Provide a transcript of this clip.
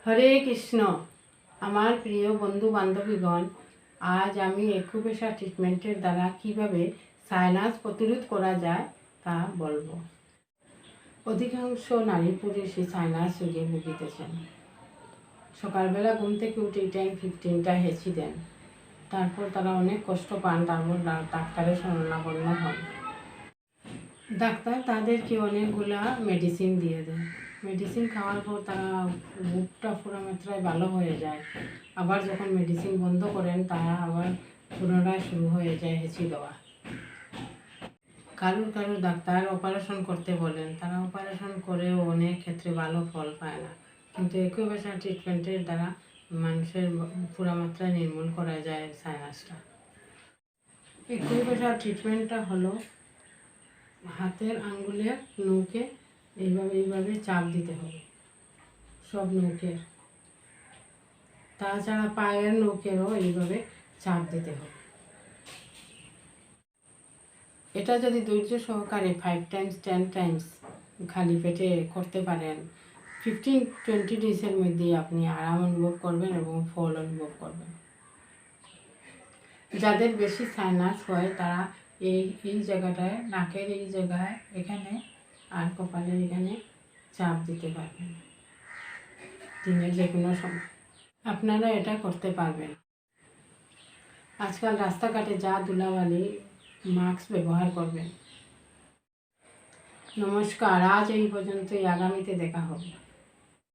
হরে কৃষ্ণ। আমার প্রিয় বন্ধু বান্ধবীগণ, আজ আমি একুপ্রেশার ট্রিটমেন্টের দ্বারা কিভাবে সাইনাস প্রতিরোধ করা যায় তা বলবো। অধিকাংশ নারী পুরুষই সাইনাস রোগে ভুগিতেছেন। সকালবেলা ঘুম থেকে উঠে 10-15টা হেঁচি দেন, তারপর তারা অনেক কষ্ট পান, তারপর ডাক্তারের শরণাপন্ন হন। ডাক্তার তাদেরকে অনেকগুলা মেডিসিন দিয়ে দেয়। মেডিসিন খাওয়ার পর তারা বুকটা পুরো মাত্রায় ভালো হয়ে যায়। আবার যখন মেডিসিন বন্ধ করেন তারা আবার পুনরায় শুরু হয়ে যায় হেঁচি দেওয়া। কারুর ডাক্তার অপারেশন করতে বলেন, তারা অপারেশন করেও অনেক ক্ষেত্রে ভালো ফল পায় না। কিন্তু একুপ্রেশার ট্রিটমেন্টের দ্বারা মানুষের পুরো মাত্রায় নির্মূল করা যায় সাইনাসটা। একুপ্রেশার ট্রিটমেন্টটা হলো হাতের আঙ্গুলের নৌকে এইভাবে চাপ দিতে হবে, সব নৌকের। তাছাড়া পায়ের নৌকেরও এইভাবে চাপ দিতে হবে। এটা যদি ধৈর্য সহকারে 5 টাইমস 10 টাইমস খালি পেটে করতে পারেন, 15-20 ডেজের মধ্যে আপনি আরাম অনুভব করবেন এবং ফল অনুভব করবেন। যাদের বেশি সাইনাস হয় তারা এই জায়গাটায়, নাকের এই জায়গায়, এখানে আর কপালের এখানে চাপ দিতে পারবেন দিনের যে কোনো সময়। আপনারা এটা করতে পারবেন। আজকাল রাস্তাঘাটে যা ধুলাবালি, মাস্ক ব্যবহার করবেন। নমস্কার, আজ এই পর্যন্তই। আগামীতে দেখা হবে।